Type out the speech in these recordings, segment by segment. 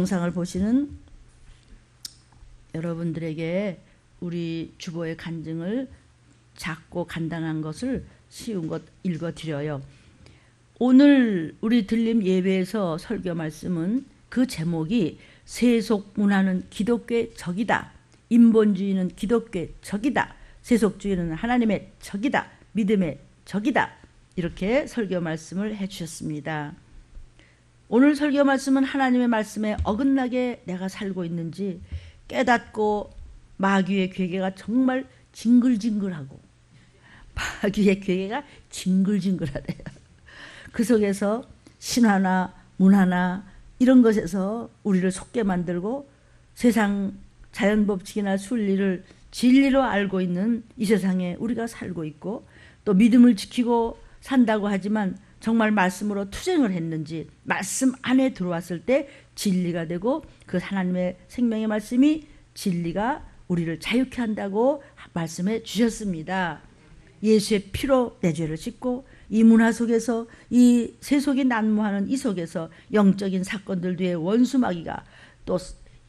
영상을 보시는 여러분들에게 우리 주보의 간증을 작고 간단한 것을 쉬운 것 읽어드려요. 오늘 우리 들림 예배에서 설교 말씀은 그 제목이 세속문화는 기독교의 적이다. 인본주의는 기독교의 적이다. 세속주의는 하나님의 적이다. 믿음의 적이다. 이렇게 설교 말씀을 해주셨습니다. 오늘 설교 말씀은 하나님의 말씀에 어긋나게 내가 살고 있는지 깨닫고 마귀의 괴계가 정말 징글징글하고 마귀의 괴계가 징글징글하대요. 그 속에서 신화나 문화나 이런 것에서 우리를 속게 만들고 세상 자연법칙이나 순리를 진리로 알고 있는 이 세상에 우리가 살고 있고 또 믿음을 지키고 산다고 하지만 정말 말씀으로 투쟁을 했는지 말씀 안에 들어왔을 때 진리가 되고 그 하나님의 생명의 말씀이 진리가 우리를 자유케 한다고 말씀해 주셨습니다. 예수의 피로 내 죄를 씻고 이 문화 속에서 이 세속이 난무하는 이 속에서 영적인 사건들 뒤에 원수마귀가 또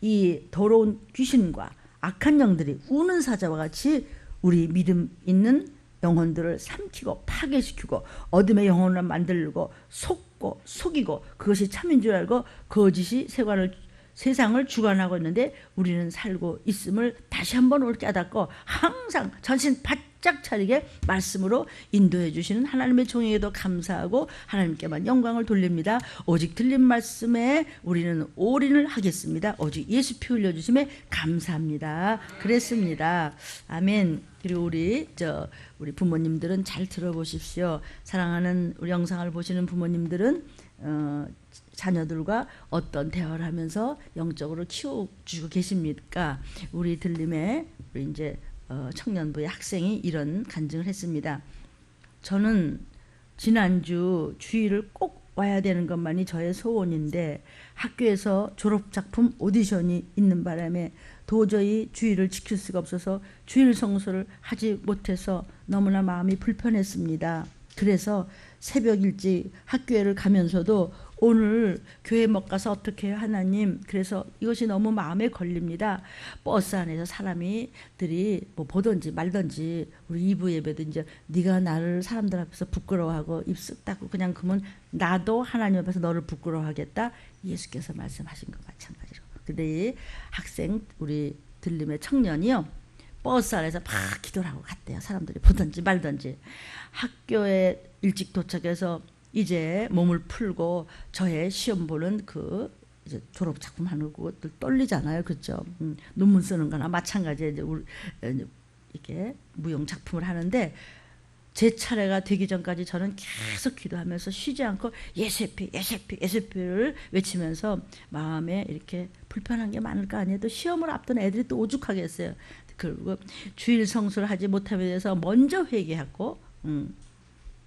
이 더러운 귀신과 악한 영들이 우는 사자와 같이 우리 믿음 있는 영혼들을 삼키고 파괴시키고 어둠의 영혼을 만들고 속고 속이고 그것이 참인 줄 알고 거짓이 세상을 주관하고 있는데 우리는 살고 있음을 다시 한번 오늘 깨닫고 항상 전신 바짝 차리게 말씀으로 인도해 주시는 하나님의 종에게도 감사하고 하나님께만 영광을 돌립니다. 오직 들린 말씀에 우리는 올인을 하겠습니다. 오직 예수 피 흘려주심에 감사합니다. 그랬습니다. 아멘. 그리고 우리 부모님들은 잘 들어보십시오. 사랑하는 우리 영상을 보시는 부모님들은 자녀들과 어떤 대화를 하면서 영적으로 키워주고 계십니까? 우리 들림에 우리 이제 청년부의 학생이 이런 간증을 했습니다. 저는 지난주 주일을 꼭 와야 되는 것만이 저의 소원인데 학교에서 졸업작품 오디션이 있는 바람에 도저히 주일을 지킬 수가 없어서 주일 성수를 하지 못해서 너무나 마음이 불편했습니다. 그래서 새벽 일찍 학교에를 가면서도 오늘 교회 못 가서 어떻게 해요 하나님. 그래서 이것이 너무 마음에 걸립니다. 버스 안에서 사람들이 뭐 보든지 말든지 우리 2부 예배도 이제 네가 나를 사람들 앞에서 부끄러워하고 입쓱 닦고 그냥 그러면 나도 하나님 앞에서 너를 부끄러워하겠다. 예수께서 말씀하신 것 마찬가지로. 근데 이 학생 우리 들림의 청년이요. 버스 안에서 막 기도를 하고 갔대요. 사람들이 보든지 말든지. 학교에 일찍 도착해서 이제 몸을 풀고 저의 시험 보는 그 이제 졸업 작품 하는 것들 떨리잖아요, 그렇죠? 논문 쓰는 거나 마찬가지에 이제 이렇게 무용 작품을 하는데 제 차례가 되기 전까지 저는 계속 기도하면서 쉬지 않고 예수피를 외치면서 마음에 이렇게 불편한 게 많을 거 아니에요. 또 시험을 앞둔 애들이 또 오죽하겠어요. 그리고 주일 성수를 하지 못함에 대해서 먼저 회개하고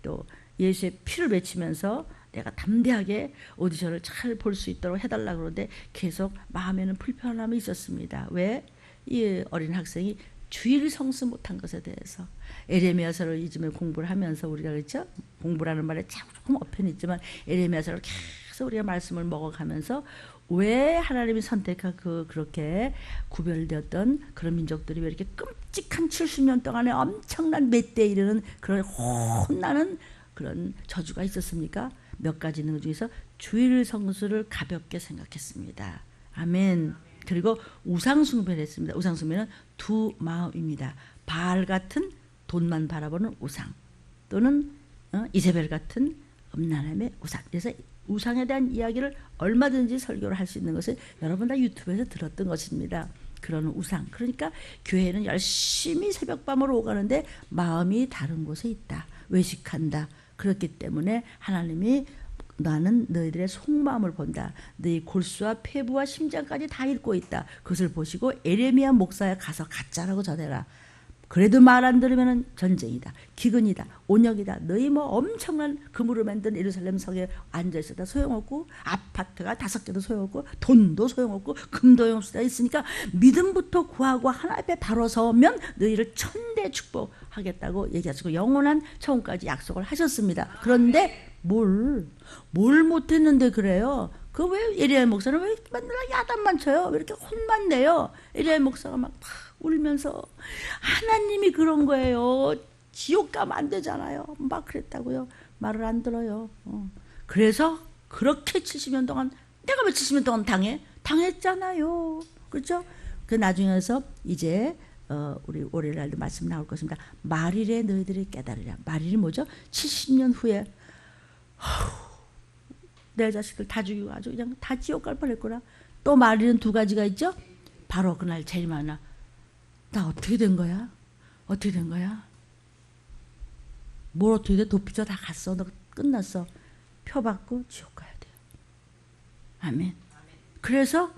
또 예수의 피를 외치면서 내가 담대하게 오디션을 잘 볼 수 있도록 해달라고 그러는데 계속 마음에는 불편함이 있었습니다. 왜? 이 어린 학생이 주일 성수 못한 것에 대해서 에레미야서를 이즘에 공부를 하면서 우리가 그렇죠? 공부라는 말에 조금 어편이 있지만 에레미야서를 계속 우리가 말씀을 먹어가면서 왜 하나님이 선택한 그렇게 구별되었던 그런 민족들이 왜 이렇게 끔찍한 70년 동안에 엄청난 맷대에 이르는 그런 혼나는 그런 저주가 있었습니까? 몇 가지 있는 것 중에서 주일 성수를 가볍게 생각했습니다. 아멘. 그리고 우상숭배를 했습니다. 우상숭배는 두 마음입니다. 바알 같은 돈만 바라보는 우상 또는 이세벨 같은 음란함의 우상. 그래서 우상에 대한 이야기를 얼마든지 설교를 할 수 있는 것을 여러분 다 유튜브에서 들었던 것입니다. 그런 우상. 그러니까 교회는 열심히 새벽밤으로 오가는데 마음이 다른 곳에 있다. 외식한다. 그렇기 때문에 하나님이 나는 너희들의 속마음을 본다. 너희 골수와 폐부와 심장까지 다 읽고 있다. 그것을 보시고 에레미야 목사에 가서 가짜라고 전해라. 그래도 말 안 들으면 전쟁이다. 기근이다. 온역이다. 너희 뭐 엄청난 금으로 만든 예루살렘 성에 앉아있어도 소용없고 아파트가 5개도 소용없고 돈도 소용없고 금도 소용없다 있으니까 믿음부터 구하고 하나님 앞에 바로 서면 너희를 천대 축복하겠다고 얘기하시고 영원한 처음까지 약속을 하셨습니다. 그런데 뭘 못했는데 그래요. 그 왜 에리야 목사는 왜 맨날 야단만 쳐요? 왜 이렇게 혼만 내요? 에리야 목사가 막 울면서 하나님이 그런 거예요. 지옥 가면 안 되잖아요. 막 그랬다고요. 말을 안 들어요. 그래서 그렇게 70년 동안 내가 왜 70년 동안 당했잖아요. 그렇죠? 그 나중에서 이제 우리 월요일날도 말씀 나올 것입니다. 말일에 너희들이 깨달으랴. 말일이 뭐죠? 70년 후에 내 자식들 다 죽이고 아주 그냥 다 지옥 갈 뻔했구나. 또 말일은 두 가지가 있죠. 바로 그날 제일 많아. 나 어떻게 된 거야? 어떻게 된 거야? 뭘 어떻게 돼? 도피처 다 갔어. 너 끝났어. 표 받고 지옥 가야 돼요. 아멘. 그래서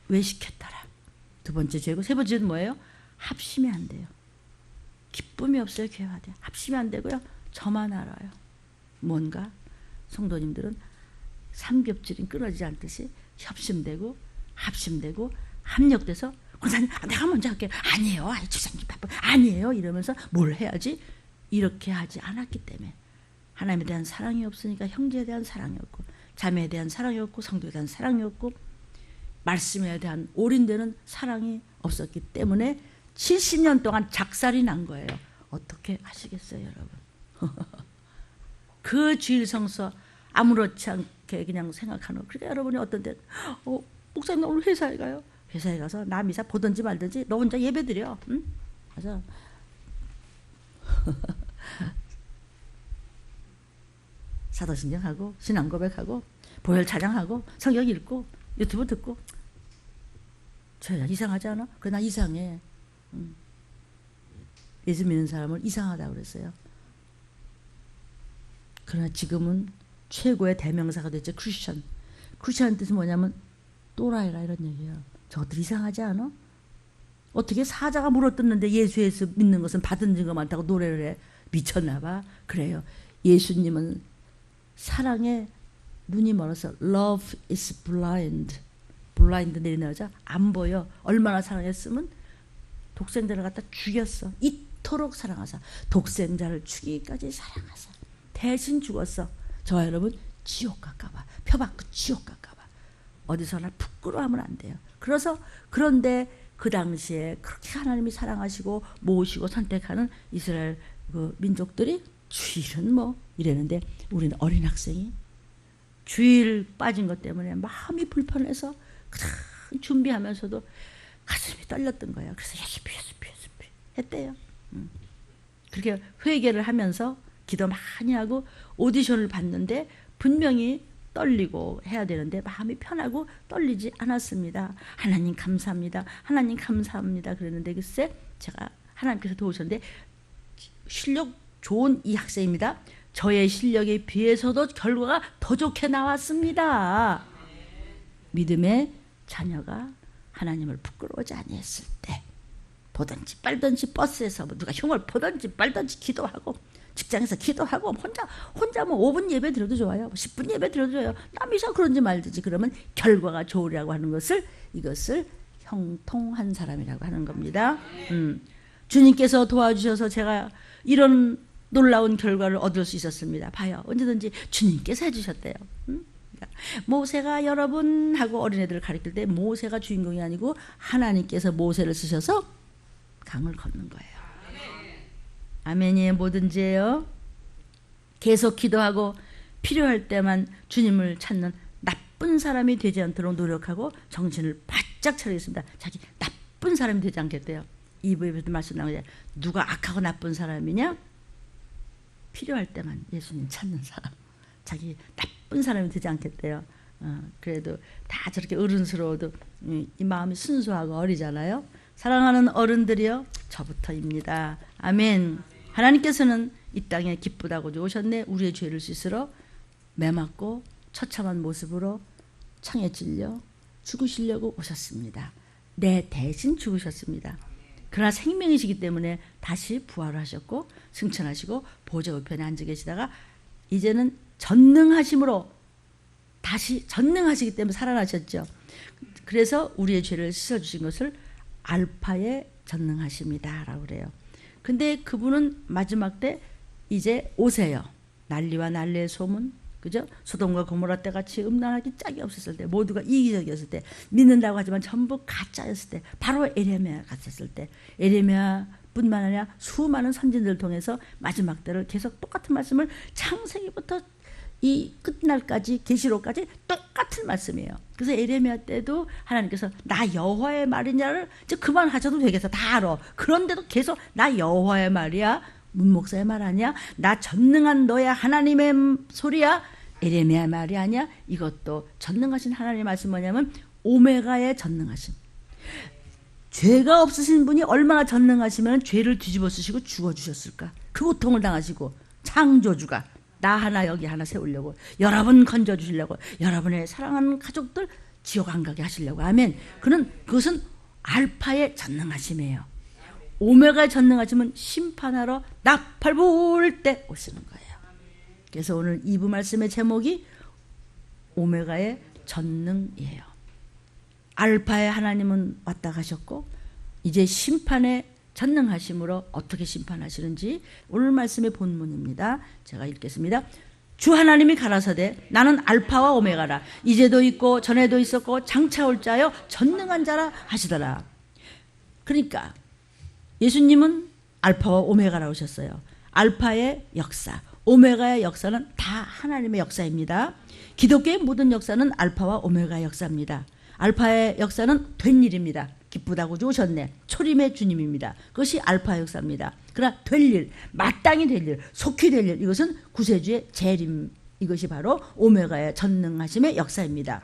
외식했더라. 두 번째 죄고, 세 번째는 뭐예요? 합심이 안 돼요. 기쁨이 없어요. 교회화돼. 합심이 안 되고요. 저만 알아요. 뭔가 성도님들은 삼겹살이 끊어지지 않듯이 협심되고 합심되고 합력돼서 권사님 내가 먼저 할게요. 아니에요. 주장님 바빠. 아니에요. 이러면서 뭘 해야지? 이렇게 하지 않았기 때문에 하나님에 대한 사랑이 없으니까 형제에 대한 사랑이 없고 자매에 대한 사랑이 없고 성도에 대한 사랑이 없고 말씀에 대한 올인되는 사랑이 없었기 때문에 70년 동안 작살이 난 거예요. 어떻게 하시겠어요, 여러분? 그 주일 성서 아무렇지 않게 그냥 생각하는. 그러니까 여러분이 어떤 때 목사님 나 오늘 회사에 가요. 회사에 가서 나 미사 보든지 말든지 너 혼자 예배 드려. 응? 그래서 사도신경하고 신앙 고백하고 보혈 찬양하고 성경 읽고 유튜브 듣고. 저 이상하지 않아? 그래 나 이상해. 예수 믿는 사람을 이상하다고 그랬어요. 그러나 지금은 최고의 대명사가 됐죠. 크리스천. 크리스천 뜻은 뭐냐면 또라이라 이런 얘기예요. 저것들 이상하지 않아? 어떻게 사자가 물어뜯는데 예수에서 믿는 것은 받은 증거 많다고 노래를 해. 미쳤나 봐. 그래요. 예수님은 사랑에 눈이 멀어서 Love is blind. 블라인드 내리나오자 안 보여. 얼마나 사랑했으면 독생자를 갖다 죽였어. 이토록 사랑하사 독생자를 죽이기까지 사랑하사 대신 죽었어. 저와 여러분 지옥 갈까봐 표 받고 지옥 갈까봐 어디서나 부끄러워하면 안 돼요. 그런데 그 당시에 그렇게 하나님이 사랑하시고 모으시고 선택하는 이스라엘 그 민족들이 주일은 뭐 이랬는데 우리는 어린 학생이 주일 빠진 것 때문에 마음이 불편해서 준비하면서도 가슴이 떨렸던 거예요. 그래서 예수피 했대요. 그렇게 회개를 하면서 기도 많이 하고 오디션을 봤는데 분명히 떨리고 해야 되는데 마음이 편하고 떨리지 않았습니다. 하나님 감사합니다. 하나님 감사합니다. 그랬는데 글쎄 제가 하나님께서 도우셨는데 실력 좋은 이 학생입니다. 저의 실력에 비해서도 결과가 더 좋게 나왔습니다. 믿음의 자녀가 하나님을 부끄러워하지 아니했을 때 보든지 빨든지 버스에서 누가 흉을 보든지 빨든지 기도하고 직장에서 기도하고 혼자 뭐 5분 예배 드려도 좋아요. 10분 예배 드려도 좋아요. 남이서 그런지 말든지 그러면 결과가 좋으라고 하는 이것을 형통한 사람이라고 하는 겁니다. 주님께서 도와주셔서 제가 이런 놀라운 결과를 얻을 수 있었습니다. 봐요. 언제든지 주님께서 해주셨대요. 모세가 여러분 하고 어린애들을 가르칠 때 모세가 주인공이 아니고 하나님께서 모세를 쓰셔서 강을 걷는 거예요. 아멘이에요. 뭐든지예요. 계속 기도하고 필요할 때만 주님을 찾는 나쁜 사람이 되지 않도록 노력하고 정신을 바짝 차리겠습니다. 자기 나쁜 사람이 되지 않겠대요. 이 부분에도 말씀 나오죠. 누가 악하고 나쁜 사람이냐? 필요할 때만 예수님 찾는 사람. 자기 나쁜 사람이 되지 않겠대요. 그래도 다 저렇게 어른스러워도 이 마음이 순수하고 어리잖아요. 사랑하는 어른들이요. 저부터입니다. 아멘. 하나님께서는 이 땅에 기쁘다고 오셨네. 우리의 죄를 씻으러 매맞고 처참한 모습으로 창에 찔려 죽으시려고 오셨습니다. 내 대신 죽으셨습니다. 그러나 생명이시기 때문에 다시 부활하셨고 승천하시고 보좌 우편에 앉아 계시다가 이제는 전능하심으로 다시 전능하시기 때문에 살아나셨죠. 그래서 우리의 죄를 씻어주신 것을 알파의 전능하십니다 라고 그래요. 근데 그분은 마지막 때 이제 오세요. 난리와 난리의 소문 그죠? 소돔과 고모라 때 같이 음란하기 짝이 없었을 때, 모두가 이기적이었을 때, 믿는다고 하지만 전부 가짜였을 때, 바로 에레미야 갔었을 때, 에레미야 뿐만 아니라 수많은 선진들을 통해서 마지막 때를 계속 똑같은 말씀을 창세기부터 이 끝날까지 계시록까지 똑같은 말씀이에요. 그래서 에레미야 때도 하나님께서 나 여호와의 말이냐를 이제 그만하셔도 되겠어. 다 알아. 그런데도 계속 나 여호와의 말이야. 문 목사의 말 아니야? 나 전능한 너의 하나님의 소리야? 에레미야 말이 아니야? 이것도 전능하신 하나님의 말씀 뭐냐면 오메가의 전능하심. 죄가 없으신 분이 얼마나 전능하시면 죄를 뒤집어 쓰시고 죽어주셨을까? 그 고통을 당하시고 창조주가 나 하나 여기 하나 세우려고 여러분 건져주시려고 여러분의 사랑하는 가족들 지옥 안 가게 하시려고. 아멘. 그것은 알파의 전능하심이에요. 오메가의 전능하심은 심판하러 나팔 불 때 오시는 거예요. 그래서 오늘 2부 말씀의 제목이 오메가의 전능이에요. 알파의 하나님은 왔다 가셨고 이제 심판의 전능하심으로 어떻게 심판하시는지 오늘 말씀의 본문입니다. 제가 읽겠습니다. 주 하나님이 가라사대 나는 알파와 오메가라. 이제도 있고 전에도 있었고 장차 올 자여 전능한 자라 하시더라. 그러니까 예수님은 알파와 오메가라 오셨어요. 알파의 역사, 오메가의 역사는 다 하나님의 역사입니다. 기독교의 모든 역사는 알파와 오메가의 역사입니다. 알파의 역사는 된 일입니다. 기쁘다고 오셨네. 초림의 주님입니다. 그것이 알파의 역사입니다. 그러나 될 일, 마땅히 될 일, 속히 될 일, 이것은 구세주의 재림, 이것이 바로 오메가의 전능하심의 역사입니다.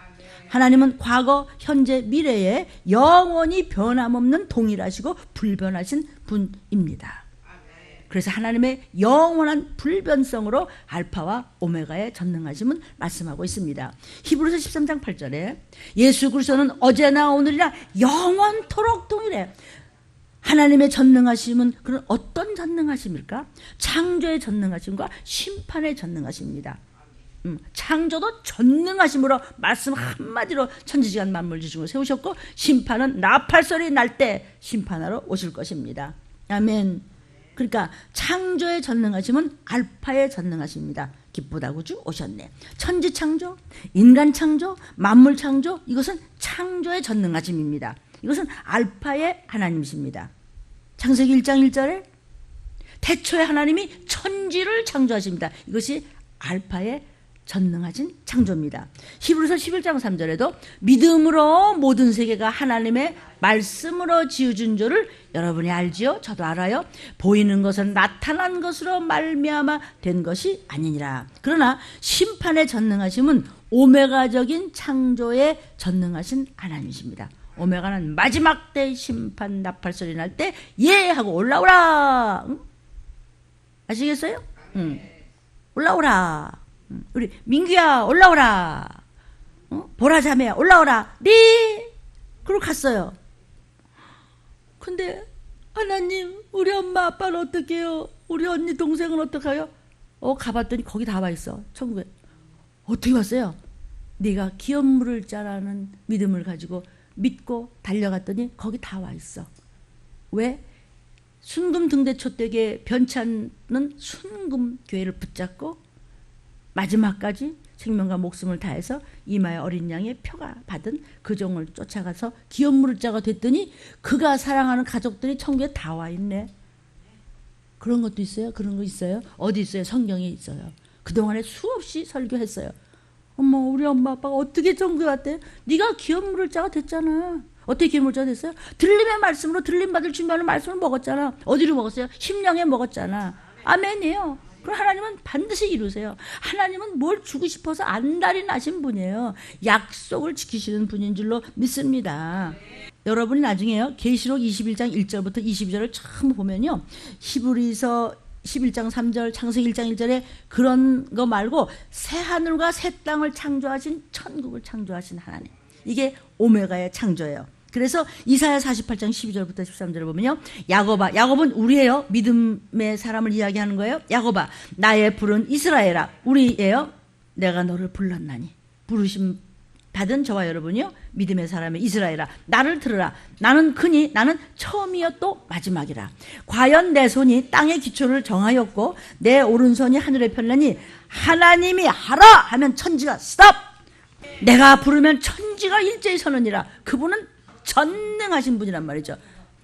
하나님은 과거, 현재, 미래에 영원히 변함없는 동일하시고 불변하신 분입니다. 그래서 하나님의 영원한 불변성으로 알파와 오메가의 전능하심은 말씀하고 있습니다. 히브리서 13장 8절에 예수 그리스도는 어제나 오늘이나 영원토록 동일해. 하나님의 전능하심은 그런 어떤 전능하심일까? 창조의 전능하심과 심판의 전능하심입니다. 창조도 전능하심으로 말씀 한마디로 천지지간 만물 지중을 세우셨고 심판은 나팔소리 날 때 심판하러 오실 것입니다. 아멘. 그러니까 창조의 전능하심은 알파의 전능하심입니다. 기쁘다고 주 오셨네. 천지 창조, 인간 창조, 만물 창조, 이것은 창조의 전능하심입니다. 이것은 알파의 하나님이십니다. 창세기 1장 1절에 태초에 하나님이 천지를 창조하십니다. 이것이 알파의 전능하신 창조입니다. 히브리서 11장 3절에도 믿음으로 모든 세계가 하나님의 말씀으로 지어준 줄을 여러분이 알지요? 저도 알아요. 보이는 것은 나타난 것으로 말미암아 된 것이 아니니라. 그러나 심판의 전능하심은 오메가적인 창조의 전능하신 하나님이십니다. 오메가는 마지막 때 심판 나팔소리 날 때 예 하고 올라오라. 응? 아시겠어요? 응. 올라오라. 우리 민규야 올라오라. 보라자매야 올라오라. 네. 그러고 갔어요. 근데 하나님 우리 엄마 아빠는 어떻게 해요? 우리 언니 동생은 어떡해요? 가봤더니 거기 다 와 있어. 천국에. 어떻게 왔어요? 네가 기업물을 자라는 믿음을 가지고 믿고 달려갔더니 거기 다 와 있어. 왜? 순금 등대촛대기에 변치 않는 순금 교회를 붙잡고 마지막까지 생명과 목숨을 다해서 이마에 어린 양의 표가 받은 그 종을 쫓아가서 기업물자가 됐더니 그가 사랑하는 가족들이 천국에 다 와 있네. 그런 것도 있어요? 그런 거 있어요? 어디 있어요? 성경에 있어요. 그동안에 수없이 설교했어요. 어머 우리 엄마 아빠가 어떻게 천국에 왔대? 네가 기업물자가 됐잖아. 어떻게 기업물자가 됐어요? 들림의 말씀으로 들림받을 준비하는 말씀을 먹었잖아. 어디로 먹었어요? 심령에 먹었잖아. 아멘이에요. 그럼 하나님은 반드시 이루세요. 하나님은 뭘 주고 싶어서 안달이 나신 분이에요. 약속을 지키시는 분인 줄로 믿습니다. 여러분이 나중에요. 계시록 21장 1절부터 22절을 처음 보면요. 히브리서 11장 3절, 창세기 1장 1절에 그런 거 말고 새 하늘과 새 땅을 창조하신 천국을 창조하신 하나님. 이게 오메가의 창조예요. 그래서 이사야 48장 12절부터 13절을 보면요. 야곱아, 야곱은 우리예요. 믿음의 사람을 이야기하는 거예요. 야곱아, 나의 부른 이스라엘아, 우리예요. 내가 너를 불렀나니. 부르심 받은 저와 여러분이요 믿음의 사람의 이스라엘아 나를 들으라. 나는 그니 나는 처음이요 또 마지막이라. 과연 내 손이 땅의 기초를 정하였고 내 오른손이 하늘에 펼라니 하나님이 하라 하면 천지가 스톱. 내가 부르면 천지가 일제히 서느니라. 그분은 전능하신 분이란 말이죠.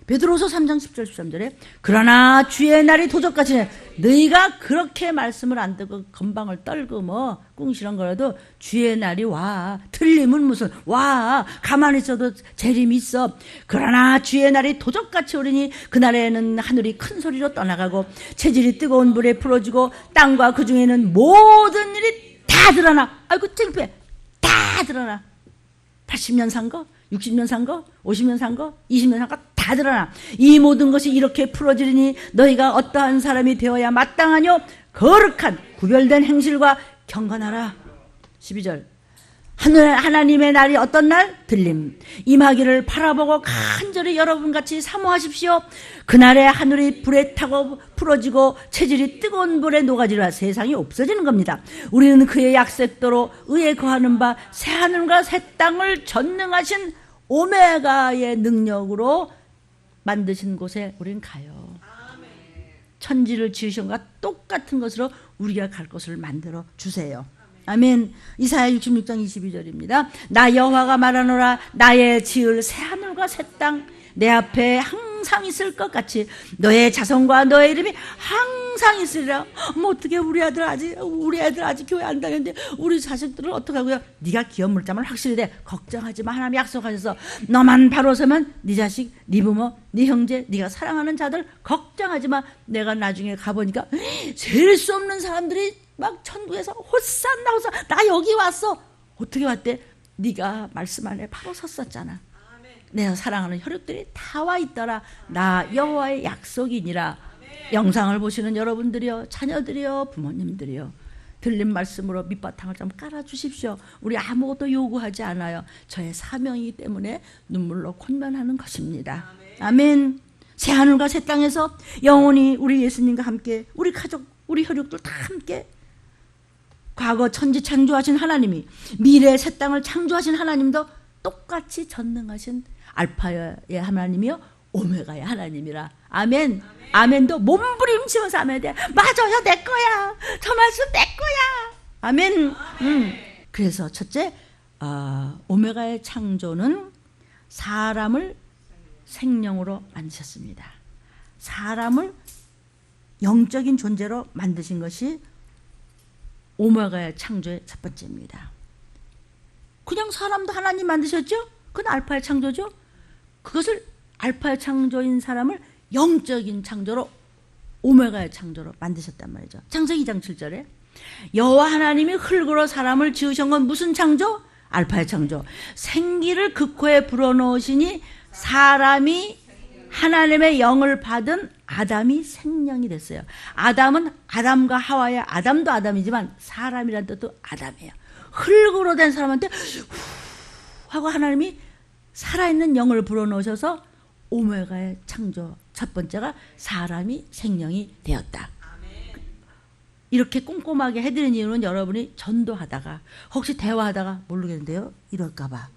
베드로서 3장 10절 13절에 그러나 주의 날이 도적같이 너희가 그렇게 말씀을 안 듣고 건방을 떨고 뭐 꿍시렁거려도 주의 날이 와. 틀림은 무슨 와. 가만히 있어도 재림이 있어. 그러나 주의 날이 도적같이 오리니 그날에는 하늘이 큰 소리로 떠나가고 체질이 뜨거운 불에 풀어지고 땅과 그 중에는 모든 일이 다 드러나. 아이고 창피해. 다 드러나. 80년 산 거, 60년 산 거, 50년 산 거, 20년 산 거 다 드러나. 이 모든 것이 이렇게 풀어지리니 너희가 어떠한 사람이 되어야 마땅하뇨? 거룩한 구별된 행실과 경건하라. 12절 하나님의 날이 어떤 날? 들림. 임하기를 바라보고 간절히 여러분같이 사모하십시오. 그날에 하늘이 불에 타고 풀어지고 체질이 뜨거운 불에 녹아지라. 세상이 없어지는 겁니다. 우리는 그의 약색도로 의에 거하는 바 새하늘과 새 땅을 전능하신 오메가의 능력으로 만드신 곳에 우리는 가요. 천지를 지으신 것과 똑같은 것으로 우리가 갈 것을 만들어 주세요. 아멘. 이사야 66장 22절입니다. 나 여호와가 말하노라. 나의 지을 새하늘과 새 땅 내 앞에 항상 있을 것 같이 너의 자손과 너의 이름이 항상 있으리라. 뭐 어떻게 우리 애들 아직 교회 안 다녔는데 우리 자식들은 어떡하고요? 네가 기업 물자만 확실히 돼. 걱정하지 마. 하나님 약속하셔서 너만 바로 서면 네 자식, 네 부모, 네 형제, 네가 사랑하는 자들 걱정하지 마. 내가 나중에 가보니까 셀 수 없는 사람들이 막 천국에서 호산나 호산나 나 여기 왔어. 어떻게 왔대? 네가 말씀 안에 바로 섰었잖아. 내가 사랑하는 혈육들이 다 와 있더라. 나 여호와의 약속이니라. 영상을 보시는 여러분들이요, 자녀들이요, 부모님들이요, 들린 말씀으로 밑바탕을 좀 깔아주십시오. 우리 아무것도 요구하지 않아요. 저의 사명이기 때문에 눈물로 곤면하는 것입니다. 아멘. 새하늘과 새 땅에서 영원히 우리 예수님과 함께 우리 가족, 우리 혈육들 다 함께 과거 천지 창조하신 하나님이 미래의 새 땅을 창조하신 하나님도 똑같이 전능하신 알파의 하나님이요 오메가의 하나님이라. 아멘. 아멘도 몸부림치면서 하면 돼. 맞아요, 내 거야. 저 말씀 내 거야. 아멘. 그래서 첫째, 오메가의 창조는 사람을 생명으로 만드셨습니다. 사람을 영적인 존재로 만드신 것이 오메가의 창조의 첫 번째입니다. 그냥 사람도 하나님 만드셨죠? 그건 알파의 창조죠? 그것을 알파의 창조인 사람을 영적인 창조로 오메가의 창조로 만드셨단 말이죠. 창세기 2장 7절에 여호와 하나님이 흙으로 사람을 지으신 건 무슨 창조? 알파의 창조. 생기를 그 코에 불어넣으시니 사람이 하나님의 영을 받은 아담이 생명이 됐어요. 아담은 아담과 하와의 아담도 아담이지만 사람이라는 뜻도 아담이에요. 흙으로 된 사람한테 후 하고 하나님이 살아있는 영을 불어넣으셔서 오메가의 창조 첫 번째가 사람이 생명이 되었다. 이렇게 꼼꼼하게 해드린 이유는 여러분이 전도하다가 혹시 대화하다가 모르겠는데요 이럴까봐,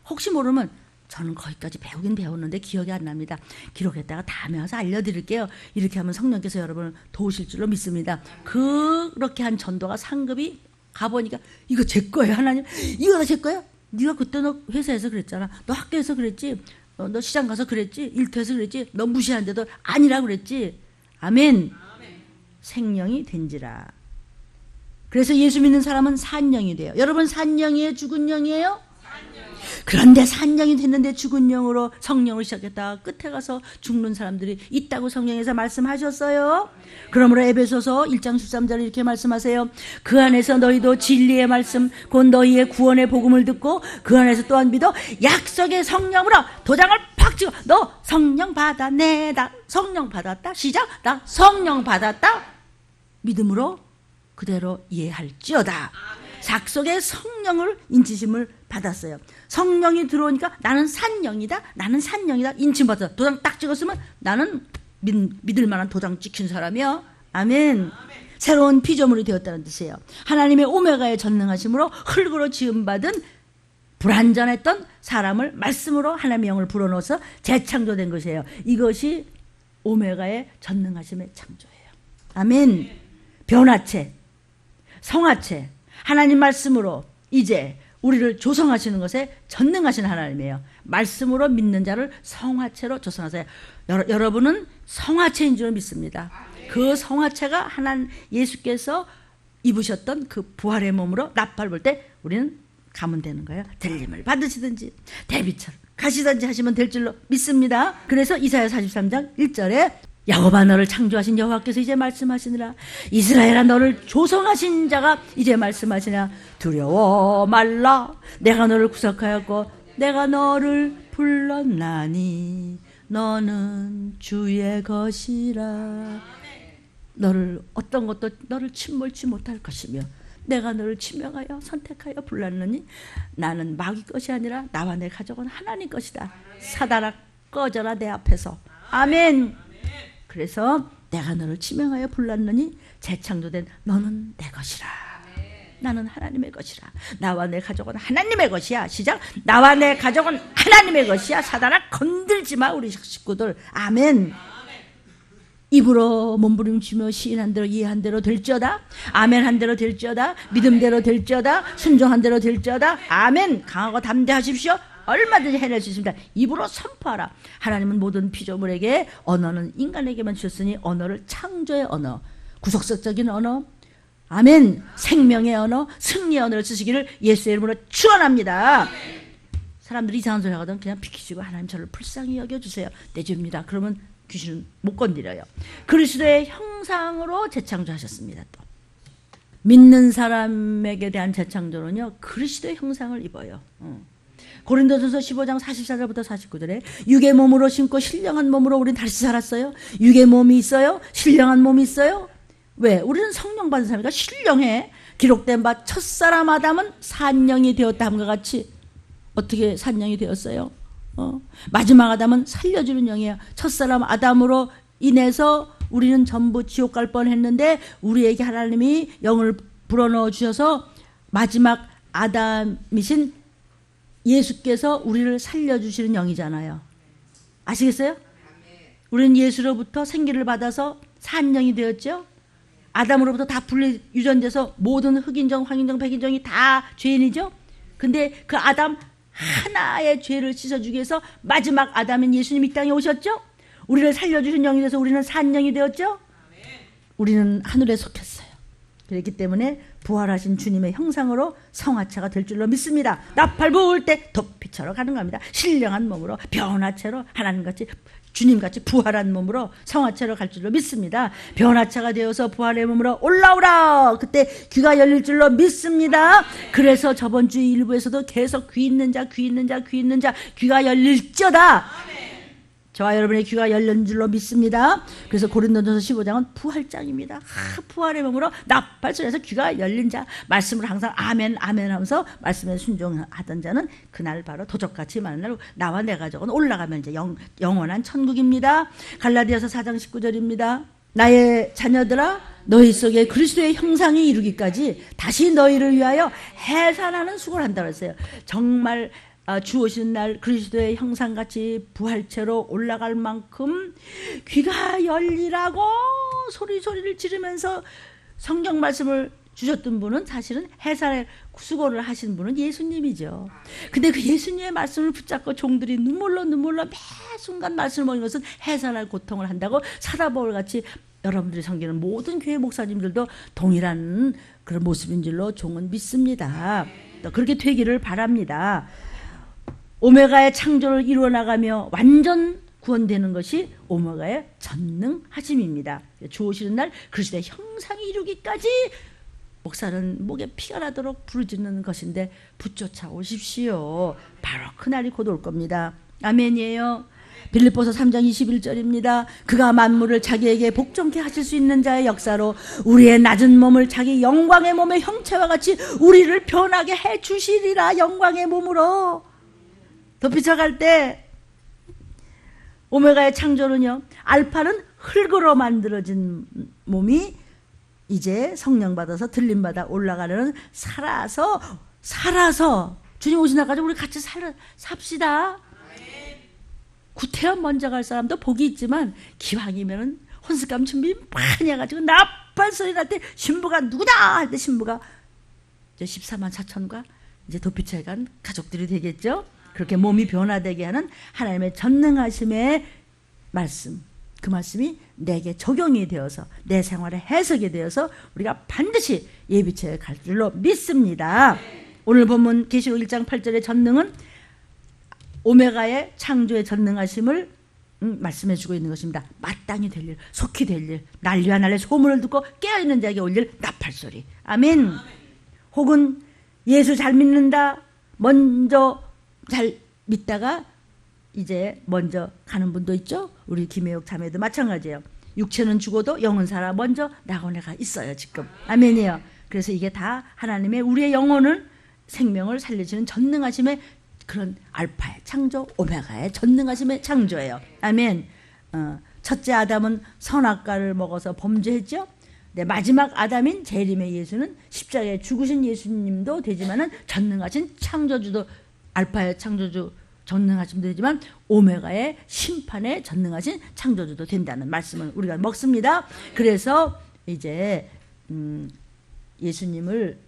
혹시 모르면 저는 거기까지 배우긴 배웠는데 기억이 안 납니다. 기록했다가 다음에 와서 알려드릴게요. 이렇게 하면 성령께서 여러분을 도우실 줄로 믿습니다. 그렇게 한 전도가 상급이 가보니까 이거 제 거예요. 하나님 이거 다 제 거야? 네가 그때 너 회사에서 그랬잖아. 너 학교에서 그랬지. 너 시장 가서 그랬지. 일터에서 그랬지. 너 무시하는데도 아니라 그랬지. 아멘. 생명이 된지라. 그래서 예수 믿는 사람은 산영이 돼요. 여러분 산영이에요? 죽은 영이에요? 그런데 산영이 됐는데 죽은 영으로 성령을 시작했다가 끝에 가서 죽는 사람들이 있다고 성령에서 말씀하셨어요. 그러므로 에베소서 1장 13절에 이렇게 말씀하세요. 그 안에서 너희도 진리의 말씀 곧 너희의 구원의 복음을 듣고 그 안에서 또한 믿어 약속의 성령으로 도장을 팍 찍어. 너 성령 받았네. 나 성령 받았다. 시작. 나 성령 받았다. 믿음으로 그대로 이해할지어다. 약속의 성령을 인치심을 받았어요. 성령이 들어오니까 나는 산영이다. 나는 산영이다. 인침받았어. 도장 딱 찍었으면 나는 믿을 만한 도장 찍힌 사람이야. 아멘. 새로운 피조물이 되었다는 뜻이에요. 하나님의 오메가의 전능하심으로 흙으로 지음받은 불완전했던 사람을 말씀으로 하나님의 영을 불어넣어서 재창조된 것이에요. 이것이 오메가의 전능하심의 창조예요. 아멘. 변화체, 성화체, 하나님 말씀으로 이제 우리를 조성하시는 것에 전능하신 하나님이에요. 말씀으로 믿는 자를 성화체로 조성하세요. 여러분은 성화체인 줄 믿습니다. 그 성화체가 하나님 예수께서 입으셨던 그 부활의 몸으로 나팔 불 때 우리는 가면 되는 거예요. 들림을 받으시든지 대비처럼 가시든지 하시면 될 줄로 믿습니다. 그래서 이사야 43장 1절에 야곱아 너를 창조하신 여호와께서 이제 말씀하시느라 이스라엘아 너를 조성하신 자가 이제 말씀하시나 두려워 말라 내가 너를 구속하였고 내가 너를 불렀나니 너는 주의 것이라. 너를 어떤 것도 너를 침몰치 못할 것이며 내가 너를 지명하여 선택하여 불렀느니 나는 마귀 것이 아니라 나와 내 가족은 하나님 것이다. 사단아 꺼져라 내 앞에서. 아멘. 그래서 내가 너를 지명하여 불렀느니 재창조된 너는 내 것이라. 나는 하나님의 것이라. 나와 내 가족은 하나님의 것이야. 시작. 나와 내 가족은 하나님의 것이야. 사단아 건들지 마 우리 식구들. 아멘. 입으로 몸부림치며 시인한 대로 이해한 대로 될지어다. 아멘 한 대로 될지어다. 믿음대로 될지어다. 순종한 대로 될지어다. 아멘. 강하고 담대하십시오. 얼마든지 해낼 수 있습니다. 입으로 선포하라. 하나님은 모든 피조물에게 언어는 인간에게만 주셨으니 언어를 창조의 언어, 구속적인 언어, 아멘, 생명의 언어, 승리의 언어를 쓰시기를 예수의 이름으로 축원합니다. 사람들이 이상한 소리 하거든 그냥 비키시고 하나님 저를 불쌍히 여겨주세요. 내줍니다. 그러면 귀신은 못 건드려요. 그리스도의 형상으로 재창조하셨습니다. 또 믿는 사람에게 대한 재창조는요 그리스도의 형상을 입어요. 고린도전서 15장 44절부터 49절에 육의 몸으로 심고 신령한 몸으로 우리는 다시 살았어요. 육의 몸이 있어요. 신령한 몸이 있어요. 왜? 우리는 성령 받은 사람이니까 신령해. 기록된 바 첫사람 아담은 산령이 되었다함과 같이 어떻게 산령이 되었어요? 마지막 아담은 살려주는 영이에요. 첫사람 아담으로 인해서 우리는 전부 지옥 갈 뻔했는데 우리에게 하나님이 영을 불어넣어 주셔서 마지막 아담이신 예수께서 우리를 살려주시는 영이잖아요. 아시겠어요? 우리는 예수로부터 생기를 받아서 산영이 되었죠. 아담으로부터 다 분리 유전돼서 모든 흑인종, 황인종, 백인종이 다 죄인이죠. 근데 그 아담 하나의 죄를 씻어주기 위해서 마지막 아담인 예수님이 이 땅에 오셨죠. 우리를 살려주신 영이 돼서 우리는 산영이 되었죠. 우리는 하늘에 속했어요. 그렇기 때문에 부활하신 주님의 형상으로 성화체가 될 줄로 믿습니다. 나팔 부을 때 도피처럼 가는 겁니다. 신령한 몸으로 변화체로 하나님같이 주님같이 부활한 몸으로 성화체로 갈 줄로 믿습니다. 변화체가 되어서 부활의 몸으로 올라오라. 그때 귀가 열릴 줄로 믿습니다. 그래서 저번 주 일부에서도 계속 귀 있는 자 귀가 열릴지어다. 저와 여러분의 귀가 열린 줄로 믿습니다. 그래서 고린도전서 15장은 부활장입니다. 부활의 몸으로 나팔 소리에서 귀가 열린 자, 말씀을 항상 아멘 아멘 하면서 말씀에 순종하던 자는 그날 바로 도적같이 많은 날 나와 내 가족은 올라가면 이제 영원한 천국입니다. 갈라디아서 4장 19절입니다. 나의 자녀들아 너희 속에 그리스도의 형상이 이루기까지 다시 너희를 위하여 해산하는 수고를 한다고 했어요. 정말 주 오시는 날 그리스도의 형상같이 부활체로 올라갈 만큼 귀가 열리라고 소리를 지르면서 성경 말씀을 주셨던 분은 사실은 해산의 수고를 하신 분은 예수님이죠. 근데 그 예수님의 말씀을 붙잡고 종들이 눈물로 매 순간 말씀을 먹는 것은 해산할 고통을 한다고 사라바울 같이 여러분들이 섬기는 모든 교회 목사님들도 동일한 그런 모습인 줄로 종은 믿습니다. 또 그렇게 되기를 바랍니다. 오메가의 창조를 이루어 나가며 완전 구원되는 것이 오메가의 전능하심입니다. 주 오시는 날 그리스도의 형상이 이루기까지 목사는 목에 피가 나도록 부르짖는 것인데 붙쫓아 오십시오. 바로 그날이 곧 올 겁니다. 아멘이에요. 빌립보서 3장 21절입니다. 그가 만물을 자기에게 복종케 하실 수 있는 자의 역사로 우리의 낮은 몸을 자기 영광의 몸의 형체와 같이 우리를 변하게 해 주시리라. 영광의 몸으로 덧비쳐갈 때 오메가의 창조는요, 알파는 흙으로 만들어진 몸이 이제 성령 받아서 들림 받아 올라가려는 살아서 주님 오신 날까지 우리 같이 삽시다. 구태여 먼저 갈 사람도 복이 있지만 기왕이면은 혼숙감 준비 많이 해가지고 나팔 소리 날 때 신부가 누구냐 할 때 신부가 이제 14만 4천과 이제 도피처에 간 가족들이 되겠죠. 그렇게 몸이 변화되게 하는 하나님의 전능하심의 말씀, 그 말씀이 내게 적용이 되어서 내 생활에 해석이 되어서 우리가 반드시 예비처에 갈 줄로 믿습니다. 오늘 본문 계시록 1장 8절의 전능은 오메가의 창조의 전능하심을 말씀해 주고 있는 것입니다. 마땅히 될 일, 속히 될 일, 난리와 난리 소문을 듣고 깨어있는 자에게 올릴 나팔소리. 아멘. 혹은 예수 잘 믿는다, 먼저 잘 믿다가 이제 먼저 가는 분도 있죠. 우리 김혜옥 자매도 마찬가지예요. 육체는 죽어도 영은 살아 먼저 나고 내가 있어요 지금. 아멘이에요. 그래서 이게 다 하나님의 우리의 영혼을 생명을 살리시는 전능하심의 그런 알파의 창조, 오메가의 전능하심의 창조예요. 아멘. 첫째 아담은 선악과를 먹어서 범죄했죠. 네, 마지막 아담인 재림의 예수는 십자가에 죽으신 예수님도 되지만은 전능하신 창조주도 알파의 창조주 전능하심도 되지만 오메가의 심판의 전능하신 창조주도 된다는 말씀을 우리가 먹습니다. 그래서 이제 예수님을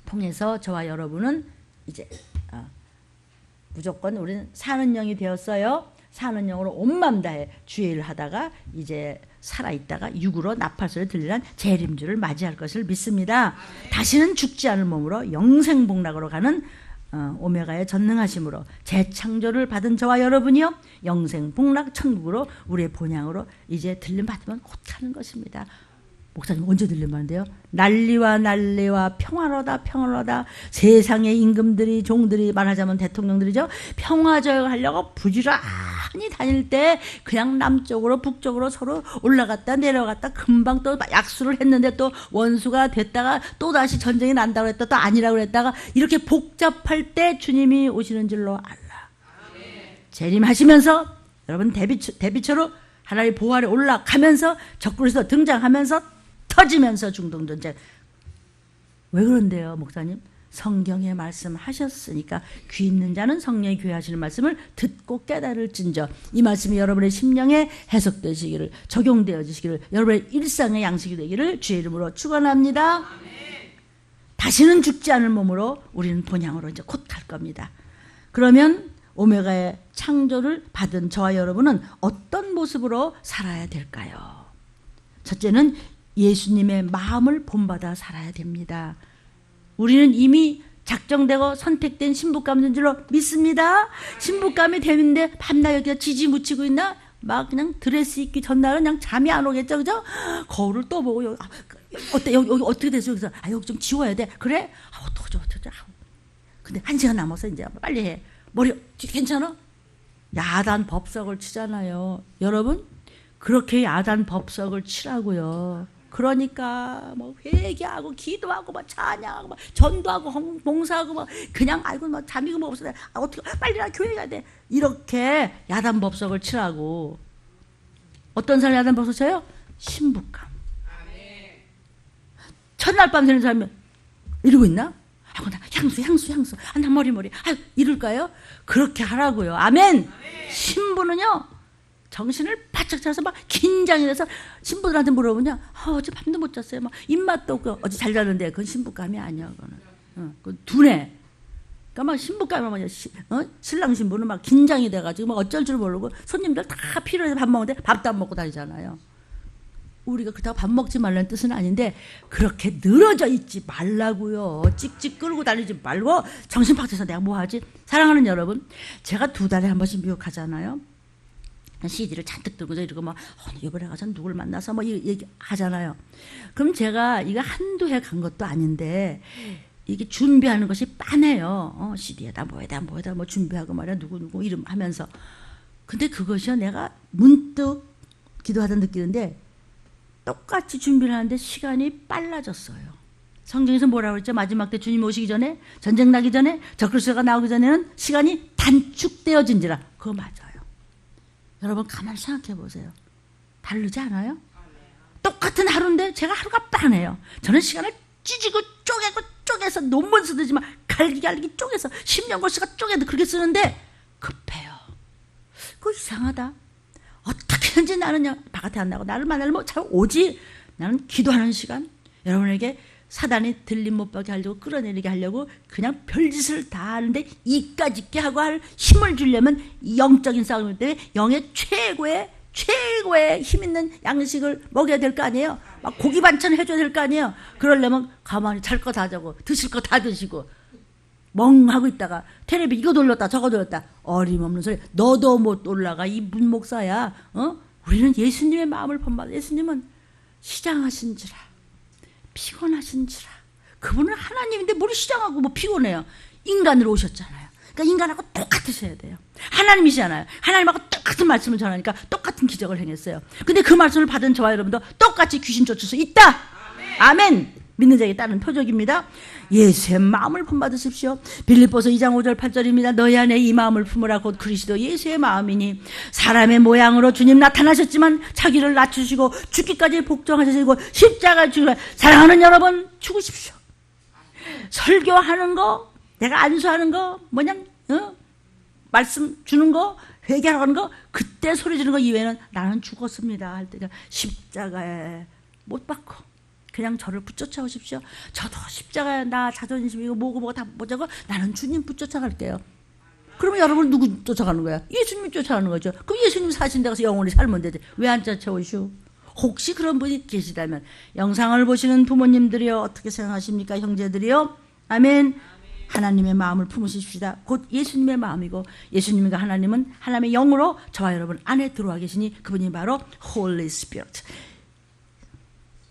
통해서 저와 여러분은 이제 무조건 우리는 사는 영이 되었어요. 사는 영으로 온 맘 다해 주의 일을 하다가 이제 살아있다가 육으로 나팔소리 들리는 재림주를 맞이할 것을 믿습니다. 다시는 죽지 않을 몸으로 영생복락으로 가는 오메가의 전능하심으로 재창조를 받은 저와 여러분이요 영생복락 천국으로 우리의 본향으로 이제 들림 받으면 곧 가는 것입니다. 목사님 언제 들려만데요? 난리와 난리와 평화로다 평화로다. 세상의 임금들이 종들이 말하자면 대통령들이죠. 평화저역을 하려고 부지런히 다닐 때 그냥 남쪽으로 북쪽으로 서로 올라갔다 내려갔다 금방 또 약수를 했는데 또 원수가 됐다가 또 다시 전쟁이 난다고 했다 또 아니라고 했다가 이렇게 복잡할 때 주님이 오시는 줄로 알라. 재림하시면서 여러분 대비처로 하나님의 보호 아래 올라가면서 적그리스도 등장하면서 터지면서 중동전쟁. 왜 그런데요 목사님? 성경에 말씀하셨으니까 귀 있는 자는 성령이 교회하시는 말씀을 듣고 깨달을진저 이 말씀이 여러분의 심령에 해석되시기를 적용되어지시기를 여러분의 일상의 양식이 되기를 주의 이름으로 축원합니다. 다시는 죽지 않을 몸으로 우리는 본향으로 이제 곧 갈 겁니다. 그러면 오메가의 창조를 받은 저와 여러분은 어떤 모습으로 살아야 될까요? 첫째는 예수님의 마음을 본받아 살아야 됩니다. 우리는 이미 작정되고 선택된 신부감인 줄로 믿습니다. 신부감이 되는데 밤낮 여기다 지지 묻히고 있나? 막 그냥 드레스 입기 전날은 그냥 잠이 안 오겠죠, 그죠? 거울을 또 보고 여기 어때 여기 어떻게 됐어? 그래서 여기 좀 지워야 돼. 그래? 어떡하죠? 근데 1시간 남았어 이제 빨리 해. 머리 괜찮아? 야단 법석을 치잖아요. 여러분 그렇게 야단 법석을 치라고요. 그러니까 뭐 회개하고 기도하고 막 찬양하고 막 전도하고 봉사하고 막 그냥 아이고 막 잠이 뭐 없어. 어떻게 빨리 나 교회 가야 돼. 이렇게 야단 법석을 치라고. 어떤 사람이 야단 법석 쳐요? 신부감. 첫날 밤 새는 사람이 이러고 있나? 아이고 나 향수. 나 머리. 이럴까요? 그렇게 하라고요. 아멘. 신부는요. 정신을 바짝 차려서 막 긴장이 돼서 신부들한테 물어보냐? 어제 밤도 못 잤어요. 막 입맛도 없고 어제 잘 자는데 그건 신부감이 아니야. 그거는. 그건 두뇌. 그러니까 막 신부감이 뭐냐? 신랑 신부는 막 긴장이 돼가지고 막 어쩔 줄 모르고 손님들 다 필요해서 밥 먹는데 밥도 안 먹고 다니잖아요. 우리가 그렇다고 밥 먹지 말라는 뜻은 아닌데 그렇게 늘어져 있지 말라고요. 찍찍 끌고 다니지 말고 정신 박차서 내가 뭐 하지? 사랑하는 여러분, 제가 2달에 한 번씩 미국 가잖아요. CD를 잔뜩 들고서 이러고 막 이번에 가서 누굴 만나서 뭐 얘기 하잖아요. 그럼 제가 이거 한두 해 간 것도 아닌데 이게 준비하는 것이 빤해요. CD에다 뭐에다 뭐 준비하고 말이야 누구 이름 하면서. 근데 그것이요 내가 문득 기도하다 느끼는데 똑같이 준비를 하는데 시간이 빨라졌어요. 성경에서 뭐라고 그랬죠? 마지막 때 주님 오시기 전에 전쟁 나기 전에 적그리스도가 나오기 전에는 시간이 단축되어진지라. 그거 맞아요. 여러분 가만히 생각해 보세요. 다르지 않아요? 똑같은 하루인데 제가 하루가 빠르네요. 저는 시간을 찢고 쪼개서 논문 쓰듯이 막 갈기 쪼개서 10년 걸스가 쪼개도 그렇게 쓰는데 급해요. 그거 이상하다. 어떻게든지 나는 바깥에 안 나고 나를 만나면 잘 오지. 나는 기도하는 시간, 여러분에게 사단이 들림 못 받게 하려고 끌어내리게 하려고 그냥 별짓을 다 하는데 이까짓 게 하고 할 힘을 주려면 영적인 싸움이기 때문에 영의 최고의 힘 있는 양식을 먹여야 될 거 아니에요. 막 고기 반찬 해줘야 될 거 아니에요. 그러려면 가만히 잘 거 다 자고 드실 거 다 드시고 멍하고 있다가 텔레비 이거 돌렸다 저거 돌렸다 어림없는 소리. 너도 못 올라가 이 문목사야. 우리는 예수님의 마음을 본받아. 예수님은 시장하신지라 피곤하신지라. 그분은 하나님인데 뭘 시장하고 뭐 피곤해요. 인간으로 오셨잖아요. 그러니까 인간하고 똑같으셔야 돼요. 하나님이시잖아요. 하나님하고 똑같은 말씀을 전하니까 똑같은 기적을 행했어요. 근데 그 말씀을 받은 저와 여러분도 똑같이 귀신 쫓을 수 있다. 아멘. 믿는 자에게 따른 표적입니다. 예수의 마음을 본받으십시오. 빌립보서 2장 5절 8절입니다. 너희 안에 이 마음을 품으라. 곧 그리스도 예수의 마음이니 사람의 모양으로 주님 나타나셨지만 자기를 낮추시고 죽기까지 복종하시고 십자가를 죽으라. 사랑하는 여러분, 죽으십시오. 설교하는 거, 내가 안수하는 거, 말씀 주는 거, 회개하는 거, 그때 소리 지르는 거 이외에는 나는 죽었습니다 할 때가 십자가에 못 박고 그냥 저를 붙쫓아 오십시오. 저도 십자가에 나 자존심이고 뭐고 다 뭐자고 나는 주님 붙쫓아갈게요. 그러면 여러분 누구 쫓아가는 거야? 예수님이 쫓아가는 거죠. 그럼 예수님 사신 데 가서 영원히 살면 되지. 왜 안 쫓아오시오? 혹시 그런 분이 계시다면 영상을 보시는 부모님들이요 어떻게 생각하십니까? 형제들이요. 아멘. 하나님의 마음을 품으십시다. 곧 예수님의 마음이고 예수님과 하나님은 하나님의 영으로 저와 여러분 안에 들어와 계시니 그분이 바로 Holy Spirit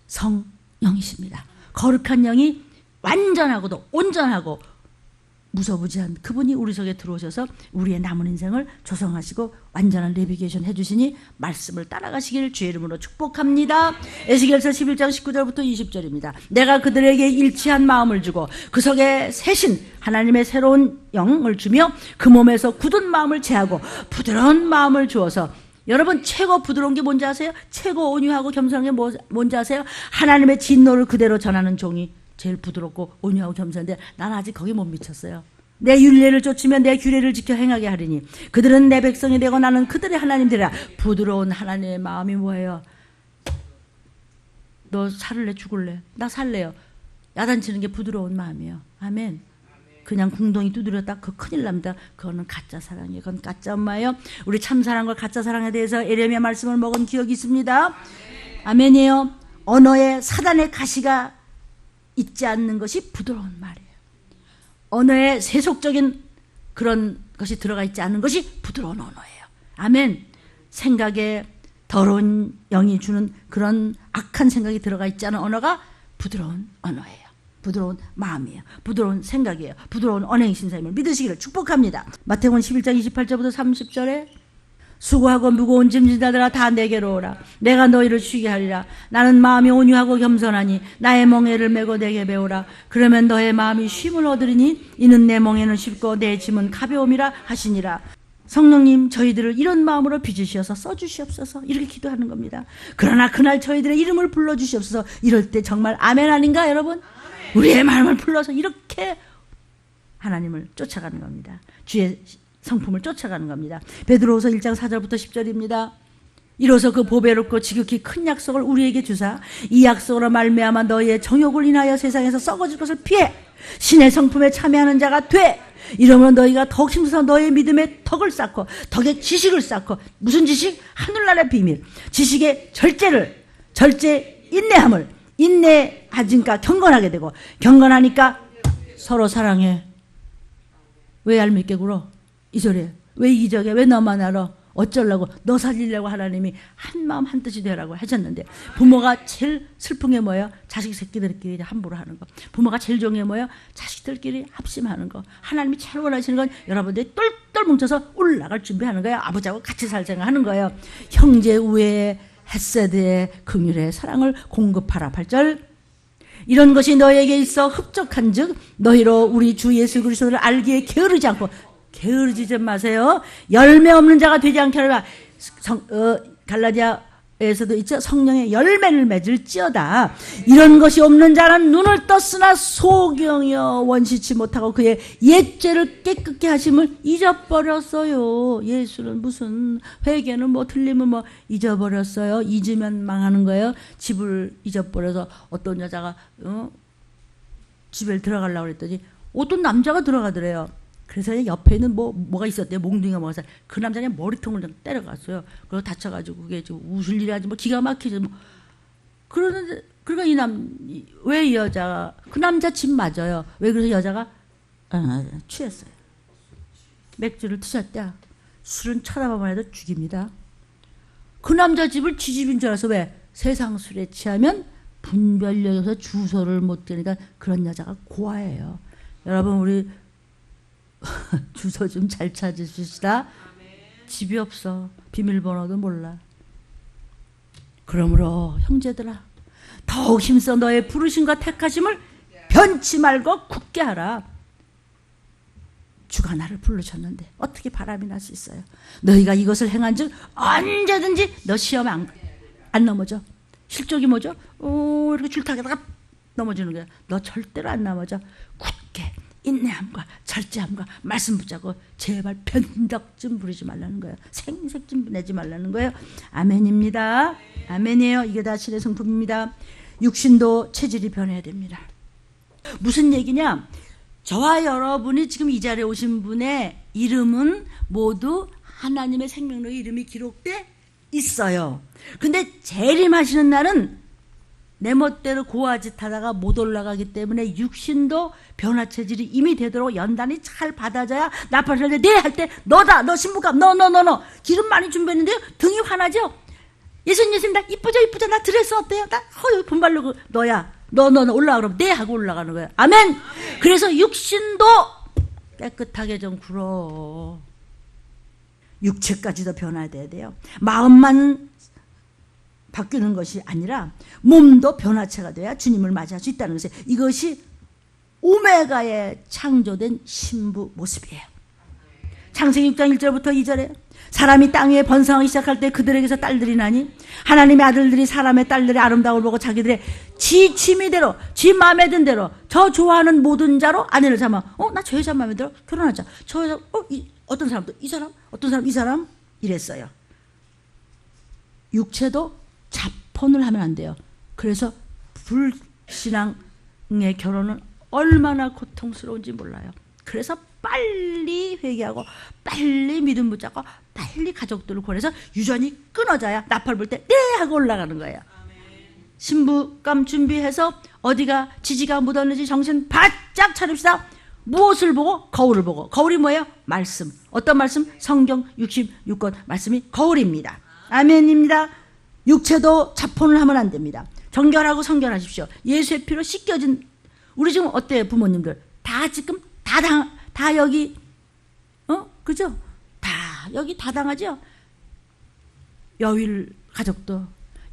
성령이십니다. 거룩한 영이 완전하고도 온전하고 무소부지한 그분이 우리 속에 들어오셔서 우리의 남은 인생을 조성하시고 완전한 내비게이션 해주시니 말씀을 따라가시길 주의 이름으로 축복합니다. 에스겔서 11장 19절부터 20절입니다. 내가 그들에게 일치한 마음을 주고 그 속에 새신 하나님의 새로운 영을 주며 그 몸에서 굳은 마음을 제하고 부드러운 마음을 주어서 여러분 최고 부드러운 게 뭔지 아세요? 최고 온유하고 겸손한 게 뭔지 아세요? 하나님의 진노를 그대로 전하는 종이 제일 부드럽고 온유하고 겸손한데 난 아직 거기 못 미쳤어요. 내 율례를 쫓으며 내 규례를 지켜 행하게 하리니 그들은 내 백성이 되고 나는 그들의 하나님 되리라. 부드러운 하나님의 마음이 뭐예요? 너 살을래 죽을래? 나 살래요. 야단치는 게 부드러운 마음이에요. 아멘. 그냥 궁덩이 두드렸다 그거 큰일 납니다. 그거는 가짜 사랑이에요. 그건 가짜 엄마예요. 우리 참 사랑과 가짜 사랑에 대해서 예레미야 말씀을 먹은 기억이 있습니다. 아멘이에요. 언어에 사단의 가시가 있지 않는 것이 부드러운 말이에요. 언어에 세속적인 그런 것이 들어가 있지 않은 것이 부드러운 언어예요. 아멘. 생각에 더러운 영이 주는 그런 악한 생각이 들어가 있지 않은 언어가 부드러운 언어예요. 부드러운 마음이에요. 부드러운 생각이에요. 부드러운 언행 신사임을 믿으시기를 축복합니다. 마태복음 11장 28절부터 30절에 수고하고 무거운 짐진 자들아 다 내게로 오라. 내가 너희를 쉬게 하리라. 나는 마음이 온유하고 겸손하니 나의 멍에를 메고 내게 배우라. 그러면 너의 마음이 쉼을 얻으리니 이는 내 멍에는 쉽고 내 짐은 가벼움이라 하시니라. 성령님 저희들을 이런 마음으로 빚으시어서 써주시옵소서 이렇게 기도하는 겁니다. 그러나 그날 저희들의 이름을 불러주시옵소서. 이럴 때 정말 아멘 아닌가 여러분? 우리의 마음을 불러서 이렇게 하나님을 쫓아가는 겁니다. 주의 성품을 쫓아가는 겁니다. 베드로후서 1장 4절부터 10절입니다. 이로써 그 보배롭고 지극히 큰 약속을 우리에게 주사 이 약속으로 말미암아 너희의 정욕을 인하여 세상에서 썩어질 것을 피해 신의 성품에 참여하는 자가 돼. 이러면 너희가 더욱 힘써서 너희의 믿음에 덕을 쌓고 덕의 지식을 쌓고 무슨 지식? 하늘나라의 비밀. 지식의 절제 인내함을 인내하니까 경건하게 되고 경건하니까 서로 사랑해. 왜 얄밉게 굴어? 이 소리에 왜 이기적이야? 왜 너만 알아? 어쩌려고? 너 살리려고 하나님이 한마음 한뜻이 되라고 하셨는데 부모가 제일 슬픈 게 뭐예요? 자식 새끼들끼리 함부로 하는 거. 부모가 제일 좋은 게 뭐예요? 자식들끼리 합심하는 거. 하나님이 제일 원하시는 건 여러분들이 똘똘 뭉쳐서 올라갈 준비하는 거예요. 아버지하고 같이 살 생각하는 거예요. 형제 우애의 헤세드의 긍휼의 사랑을 공급하라. 8절 이런 것이 너에게 있어 흡족한 즉 너희로 우리 주 예수 그리스도를 알기에 게으르지 않고 게으르지 좀 마세요. 열매 없는 자가 되지 않게 하라. 갈라디아 에서도 있죠. 성령의 열매를 맺을지어다. 이런 것이 없는 자는 눈을 떴으나 소경이여 원시치 못하고 그의 옛죄를 깨끗게 하심을 잊어버렸어요. 예수는 무슨 회개는 뭐 틀리면 뭐 잊어버렸어요. 잊으면 망하는 거예요. 집을 잊어버려서 어떤 여자가 집에 들어가려고 그랬더니 어떤 남자가 들어가더래요. 그래서 옆에 있는 뭐가 있었대요. 몽둥이가 뭐가 있었어요. 그 남자는 머리통을 좀 때려갔어요. 그래서 다쳐가지고 그게 좀 웃을 일이 아니지 뭐 기가 막히죠. 뭐. 그러는데 그러니까 왜 이 여자가 그 남자 집 맞아요. 왜 그래서 여자가 취했어요. 맥주를 드셨대. 술은 쳐다보면 해도 죽입니다. 그 남자 집을 지 집인 줄 알아서 왜 세상 술에 취하면 분별력에서 주소를 못 되니까 그런 여자가 고아예요. 여러분 우리 주소 좀 잘 찾으시다. 집이 없어. 비밀번호도 몰라. 그러므로 형제들아 더욱 힘써 너의 부르심과 택하심을 변치 말고 굳게 하라. 주가 나를 부르셨는데 어떻게 바람이 날 수 있어요. 너희가 이것을 행한 즉 언제든지 너 시험에 안 넘어져. 실족이 뭐죠? 이렇게 줄타기다가 넘어지는 거야. 너 절대로 안 넘어져. 굳게 인내함과 절제함과 말씀 붙잡고 제발 변덕 좀 부리지 말라는 거예요. 생색 좀 내지 말라는 거예요. 아멘입니다. 아멘이에요. 이게 다 신의 성품입니다. 육신도 체질이 변해야 됩니다. 무슨 얘기냐? 저와 여러분이 지금 이 자리에 오신 분의 이름은 모두 하나님의 생명록에 이름이 기록돼 있어요. 근데 재림하시는 날은 내 멋대로 고아짓 하다가 못 올라가기 때문에 육신도 변화 체질이 이미 되도록 연단이 잘 받아져야 나팔을 때 네 할 때 너다 너 신부감 너 기름 많이 준비했는데요 등이 환하죠. 예수님 나 이쁘죠 나 드레스 어때요? 나 여기 분발로 너야 너 올라가 그러면 네 하고 올라가는 거예요. 아멘. 그래서 육신도 깨끗하게 좀 굴어. 육체까지도 변화돼야 돼요. 마음만 바뀌는 것이 아니라 몸도 변화체가 돼야 주님을 맞이할 수 있다는 것이에요. 이것이 오메가에 창조된 신부 모습이에요. 창세기 6장 1절부터 2절에 사람이 땅 위에 번성하기 시작할 때 그들에게서 딸들이 나니 하나님의 아들들이 사람의 딸들의 아름다움을 보고 자기들의 지 취미대로 지 마음에 든 대로 저 좋아하는 모든 자로 아내를 삼아 나 저 여자 마음에 들어 결혼하자. 저 여자 어떤 사람도 이 사람 어떤 사람 이 사람 이랬어요. 육체도 자폰을 하면 안 돼요. 그래서 불신앙의 결혼은 얼마나 고통스러운지 몰라요. 그래서 빨리 회개하고 빨리 믿음 붙잡고 빨리 가족들을 권해서 유전이 끊어져야 나팔 불 때 네 하고 올라가는 거예요. 신부감 준비해서 어디가 지지가 묻었는지 정신 바짝 차립시다. 무엇을 보고? 거울을 보고. 거울이 뭐예요? 말씀. 어떤 말씀? 성경 66권 말씀이 거울입니다. 아멘입니다. 육체도 자폰을 하면 안 됩니다. 정결하고 성결하십시오. 예수의 피로 씻겨진 우리 지금 어때요? 부모님들 다 지금 다 여기 그죠? 다 여기 다 당하죠? 여일 가족도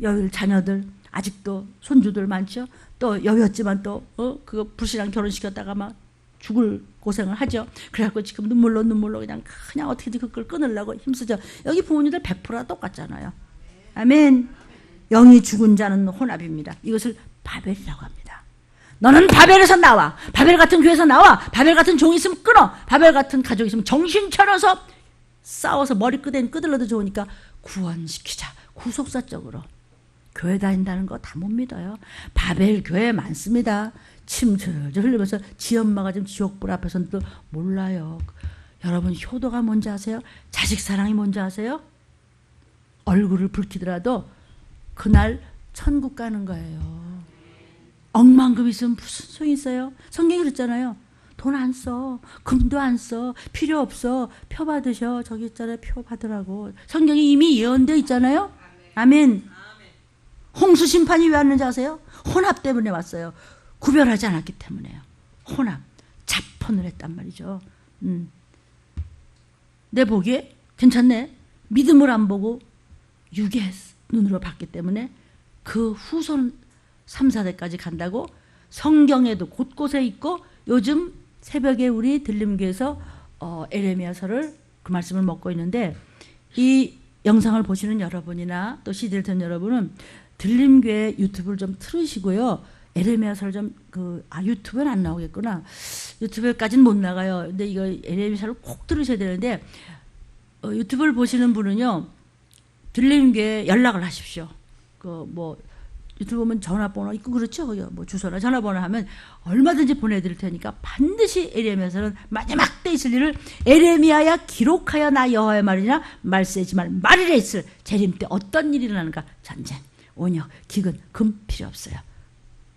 여일 자녀들 아직도 손주들 많죠? 또 여였지만 또 그거 불신앙 결혼시켰다가 막 죽을 고생을 하죠. 그래갖고 지금 눈물로 그냥 어떻게든 그걸 끊으려고 힘쓰죠. 여기 부모님들 100%가 똑같잖아요. 아멘. 영이 죽은 자는 혼합입니다. 이것을 바벨이라고 합니다. 너는 바벨에서 나와. 바벨 같은 교회에서 나와. 바벨 같은 종이 있으면 끊어. 바벨 같은 가족이 있으면 정신 차려서 싸워서 머리 끄들러도 좋으니까 구원시키자. 구속사적으로. 교회 다닌다는 거 다 못 믿어요. 바벨 교회 많습니다. 침 절절 흘리면서 지 엄마가 지금 지옥불 앞에서도 몰라요. 여러분 효도가 뭔지 아세요? 자식 사랑이 뭔지 아세요? 얼굴을 붉히더라도 그날 천국 가는 거예요. 억만금 있으면 무슨 소용이 있어요? 성경이 그랬잖아요. 돈 안 써. 금도 안 써. 필요 없어. 표 받으셔. 저기 있잖아요. 표 받으라고. 성경이 이미 예언되어 있잖아요. 아멘. 홍수 심판이 왜 왔는지 아세요? 혼합 때문에 왔어요. 구별하지 않았기 때문에요. 혼합. 자폰을 했단 말이죠. 내 보기에 괜찮네. 믿음을 안 보고 육의 눈으로 봤기 때문에 그 후손 3, 4대까지 간다고 성경에도 곳곳에 있고 요즘 새벽에 우리 들림교에서 에레미야서를 그 말씀을 먹고 있는데 이 영상을 보시는 여러분이나 또 CD를 듣는 여러분은 들림교회 유튜브를 좀 틀으시고요. 에레미야서를 좀 유튜브는 안 나오겠구나. 유튜브까지는 못 나가요. 근데 이거 에레미야서를 꼭 들으셔야 되는데 유튜브를 보시는 분은요. 들림교회 연락을 하십시오. 유튜브 보면 전화번호 있고 그렇죠. 뭐 주소나 전화번호 하면 얼마든지 보내드릴 테니까 반드시 에레미야서는 마지막 때 있을 일을 에레미야야 기록하여 나 여호와의 말이나 말세지 말이라 있을 재림 때 어떤 일이 일어나는가. 전쟁, 온역, 기근, 금 필요 없어요.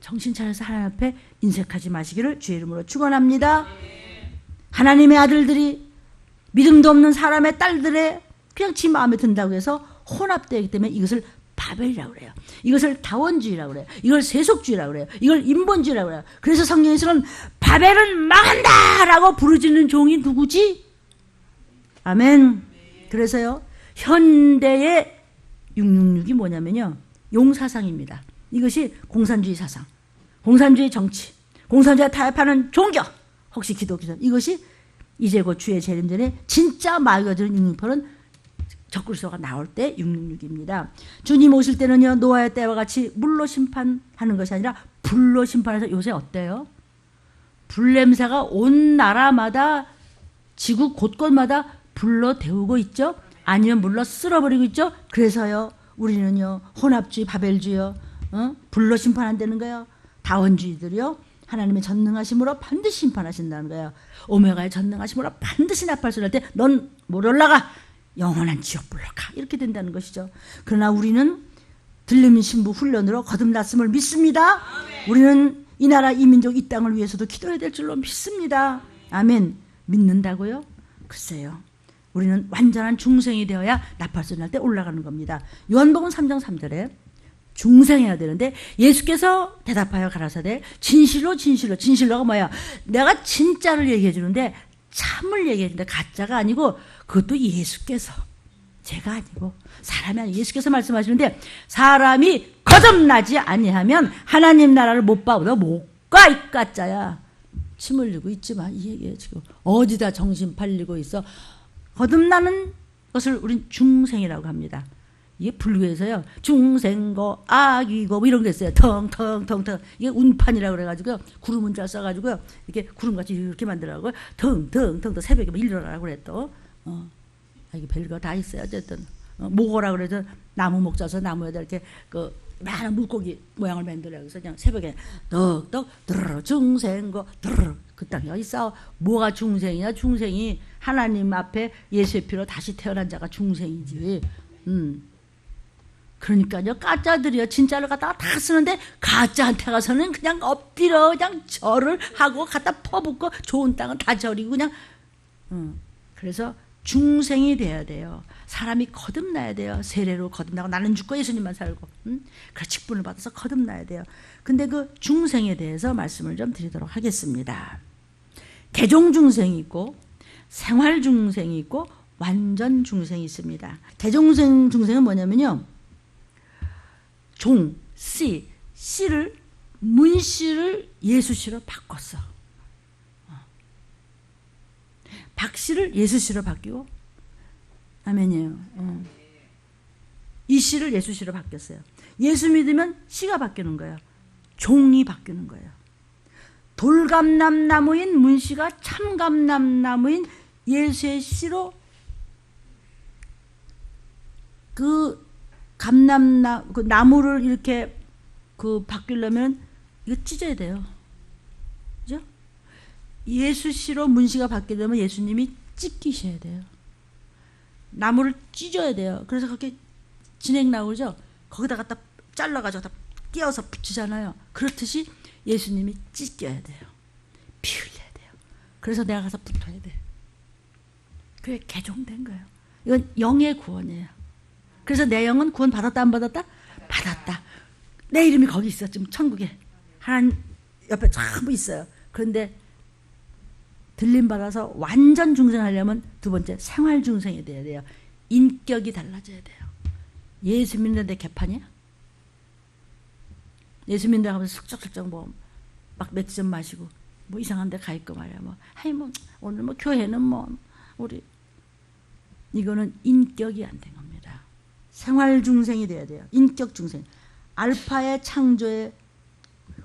정신 차려서 하나님 앞에 인색하지 마시기를 주의 이름으로 축원합니다. 하나님의 아들들이 믿음도 없는 사람의 딸들의 그냥 지 마음에 든다고 해서 혼합되기 때문에 이것을 바벨이라고 그래요. 이것을 다원주의라고 그래요. 이걸 세속주의라고 그래요. 이걸 인본주의라고 그래요. 그래서 성경에서는 바벨은 망한다 라고 부르짖는 종이 누구지? 아멘. 그래서요 현대의 666이 뭐냐면요 용사상입니다. 이것이 공산주의 사상, 공산주의 정치, 공산주의 타협하는 종교, 혹시 기독교, 이것이 이제 곧 주의 재림 전에 진짜 마귀가 되는 668은 적그리스도가 나올 때 666입니다. 주님 오실 때는요 노아의 때와 같이 물로 심판하는 것이 아니라 불로 심판해서 요새 어때요? 불냄새가 온 나라마다 지구 곳곳마다 불로 데우고 있죠. 아니면 물로 쓸어버리고 있죠. 그래서요 우리는요 혼합주의 바벨주의요 불로 심판한다는 거예요. 다원주의들이요 하나님의 전능하심으로 반드시 심판하신다는 거예요. 오메가의 전능하심으로 반드시 나팔 날 때 넌 못 올라가 영원한 지옥불로 가 이렇게 된다는 것이죠. 그러나 우리는 들림 신부 훈련으로 거듭났음을 믿습니다. 우리는 이 나라 이 민족 이 땅을 위해서도 기도해야 될 줄로 믿습니다. 아멘. 믿는다고요? 글쎄요. 우리는 완전한 중생이 되어야 나팔소리 날 때 올라가는 겁니다. 요한복음 3장 3절에 중생해야 되는데 예수께서 대답하여 가라사대 진실로 진실로가 뭐야? 내가 진짜를 얘기해 주는데 참을 얘기해 주는데 가짜가 아니고 그것도 예수께서 제가 아니고 사람이 아니고 예수께서 말씀하시는데 사람이 거듭나지 아니하면 하나님 나라를 못 봐보다 못 가 이 가짜야. 침 흘리고 있지만 이 얘기예요. 지금 어디다 정신 팔리고 있어. 거듭나는 것을 우린 중생이라고 합니다. 이게 불교에서요 중생고 악이고 뭐 이런 게 있어요. 텅텅텅텅 이게 운판이라고 그래가지고요 구름 문자 써가지고요 이렇게 구름같이 이렇게 만들라고 텅텅텅텅 새벽에 일어나라고 그랬또 이게 별거 다 있어요. 어쨌든 모고라 그래서 나무 목 짜서 나무에다 이렇게 많은 물고기 모양을 만들어요. 그래서 그냥 새벽에 떡떡 드르르 중생고 드르르 그 땅에 어디 있어. 뭐가 중생이야? 중생이 하나님 앞에 예수의 피로 다시 태어난 자가 중생이지. 그러니까요 가짜들이요 진짜를 갖다가 다 쓰는데 가짜한테 가서는 그냥 엎드려 그냥 절을 하고 갖다 퍼붓고 좋은 땅은 다 절이고 그냥 그래서 중생이 돼야 돼요. 사람이 거듭나야 돼요. 세례로 거듭나고 나는 죽고 예수님만 살고 그 직분을 받아서 거듭나야 돼요. 근데 그 중생에 대해서 말씀을 좀 드리도록 하겠습니다. 개종 중생이 있고 생활 중생이 있고 완전 중생이 있습니다. 개종 중생은 뭐냐면요 종, 씨를 문씨를 예수씨로 바꿨어. 박씨를 예수씨로 바뀌고 아멘이에요. 이 씨를 예수씨로 바뀌었어요. 예수 믿으면 씨가 바뀌는 거예요. 종이 바뀌는 거예요. 돌감람나무인 문씨가 참감람나무인 예수의 씨로 그 나무를 이렇게 바뀌려면 이거 찢어야 돼요. 그죠? 예수 씨로 문씨가 바뀌려면 예수님이 찢기셔야 돼요. 나무를 찢어야 돼요. 그래서 그렇게 진액 나오죠? 거기다 갖다 잘라가지고 다 끼워서 붙이잖아요. 그렇듯이 예수님이 찢겨야 돼요. 피 흘려야 돼요. 그래서 내가 가서 붙어야 돼. 그게 개종된 거예요. 이건 영의 구원이에요. 그래서 내 영은 구원 받았다 안 받았다? 받았다. 내 이름이 거기 있어. 지금 천국에. 하나님 옆에 전부 있어요. 그런데 들림 받아서 완전 중생하려면 두 번째 생활 중생이 돼야 돼요. 인격이 달라져야 돼요. 예수 믿는데 개판이야? 예수 믿는데 가면서 슬쩍슬쩍 막 맥주 좀 마시고 이상한 데 가 있고 말이야. 오늘 교회는 우리 이거는 인격이 안 된 겁니다. 생활 중생이 돼야 돼요. 인격 중생. 알파의 창조의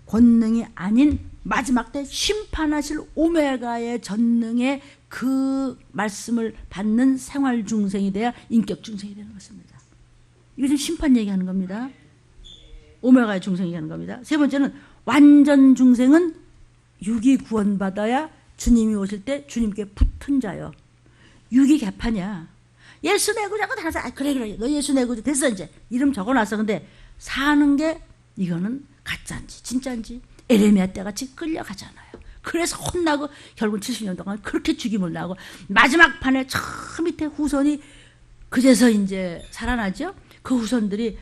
권능이 아닌 마지막 때 심판하실 오메가의 전능의 그 말씀을 받는 생활 중생이 돼야 인격 중생이 되는 것입니다. 이거 지금 심판 얘기하는 겁니다. 오메가의 중생 얘기하는 겁니다. 세 번째는 완전 중생은 육이 구원받아야 주님이 오실 때 주님께 붙은 자요. 육이 개판이야. 예수 내 구자고 다서 그래 너 예수 내 구자 됐어 이제 이름 적어놨어. 근데 사는 게 이거는 가짜인지 진짜인지 에레미야 때같이 끌려가잖아요. 그래서 혼나고 결국 70년 동안 그렇게 죽임을 나고 마지막 판에 저 밑에 후손이 그제서 이제 살아나죠. 그 후손들이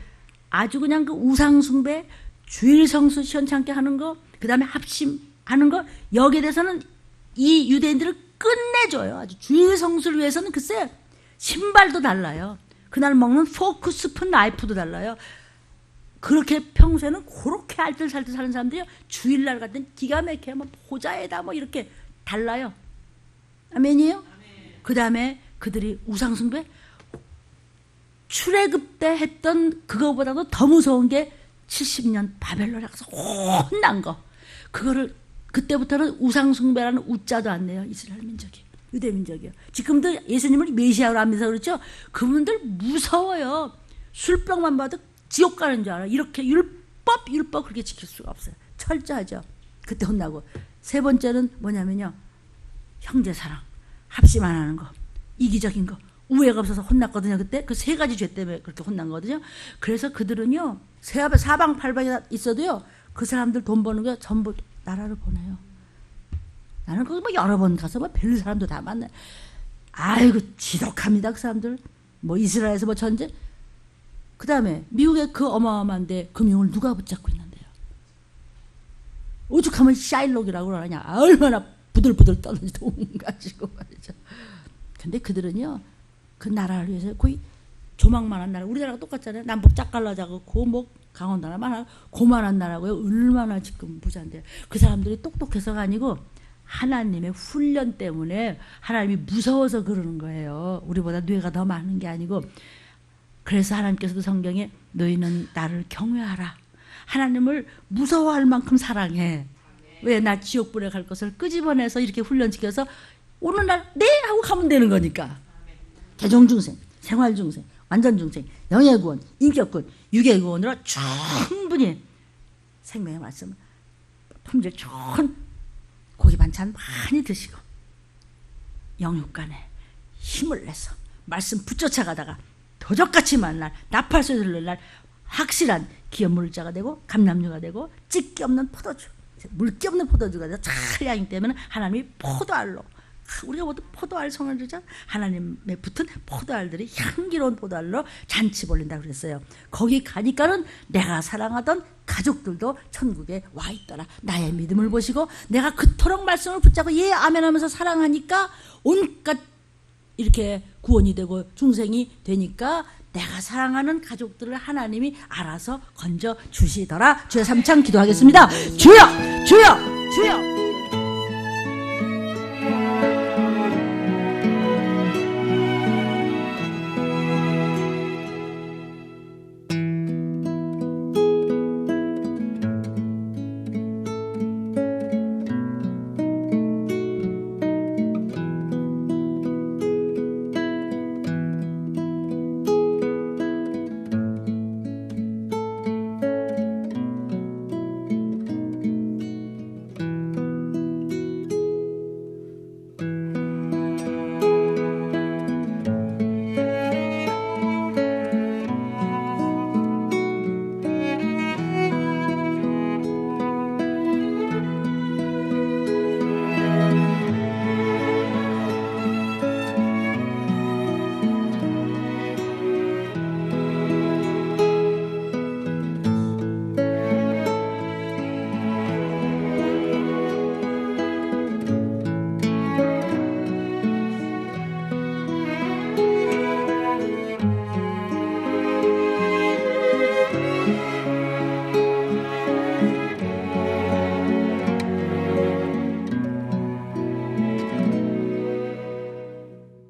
아주 그냥 그 우상숭배 주일성수 시원찮게 하는 거 그 다음에 합심하는 거 여기에 대해서는 이 유대인들을 끝내줘요. 아주 주일성수를 위해서는 글쎄 신발도 달라요. 그날 먹는 포크 스푼 나이프도 달라요. 그렇게 평소에는 그렇게 알뜰살뜰 사는 사람들이 주일날 같은 기가 막히게 뭐 보자에다 뭐 이렇게 달라요. 아멘이에요? 그 다음에 그들이 우상숭배 출애굽 때 했던 그거보다도 더 무서운 게 70년 바벨론에 가서 혼난 거. 그거를 그때부터는 우상숭배라는 우자도 안 내요. 이스라엘 민족이. 유대 민족이요. 지금도 예수님을 메시아로 하면서 그렇죠. 그분들 무서워요. 술병만 봐도 지옥 가는 줄 알아. 이렇게 율법 그렇게 지킬 수가 없어요. 철저하죠. 그때 혼나고. 세 번째는 뭐냐면요. 형제사랑, 합심 안 하는 거, 이기적인 거, 우애가 없어서 혼났거든요. 그때 그 세 가지 죄 때문에 그렇게 혼난 거거든요. 그래서 그들은요. 사방팔방에 있어도요. 그 사람들 돈 버는 거 전부 나라를 보내요. 나는 거기 뭐 여러 번 가서 뭐 별 사람도 다 만나요. 아이고 지독합니다. 그 사람들. 뭐 이스라엘에서 뭐 전쟁. 그 다음에 미국의 그 어마어마한데 금융을 누가 붙잡고 있는데요. 오죽하면 샤일록이라고 그러냐. 얼마나 부들부들 떠는지 돈 가지고 말이죠. 근데 그들은요. 그 나라를 위해서 거의 조망만한 나라. 우리나라가 똑같잖아요. 남북 짝갈라자고 뭐 강원도 나라만 고만한 나라고요. 얼마나 지금 부자인데. 그 사람들이 똑똑해서가 아니고 하나님의 훈련 때문에 하나님이 무서워서 그러는 거예요. 우리보다 뇌가 더 많은 게 아니고. 그래서 하나님께서도 성경에 너희는 나를 경외하라. 하나님을 무서워할 만큼 사랑해. 왜? 나 지옥불에 갈 것을 끄집어내서 이렇게 훈련시켜서 오늘 날 네! 하고 가면 되는 거니까. 개종중생, 생활중생, 완전중생, 영예구원, 인격구원, 유계구원으로 충분히 생명의 말씀을 품질 좋은 고기 반찬 많이 드시고 영육간에 힘을 내서 말씀 붙여쳐가다가 도적같이 만날 나팔소리 들을 날 확실한 기업물자가 되고 감람류가 되고 찢기 없는 포도주, 물기 없는 포도주가 돼서 잘 양육되면 하나님이 포도알로 우리가 모두 포도알 성을 주자 하나님에 붙은 포도알들이 향기로운 포도알로 잔치 벌린다고 그랬어요. 거기 가니까는 내가 사랑하던 가족들도 천국에 와 있더라. 나의 믿음을 보시고 내가 그토록 말씀을 붙잡고 예 아멘 하면서 사랑하니까 온갖 이렇게 구원이 되고 중생이 되니까 내가 사랑하는 가족들을 하나님이 알아서 건져 주시더라. 주여 삼창 기도하겠습니다. 주여 주여 주여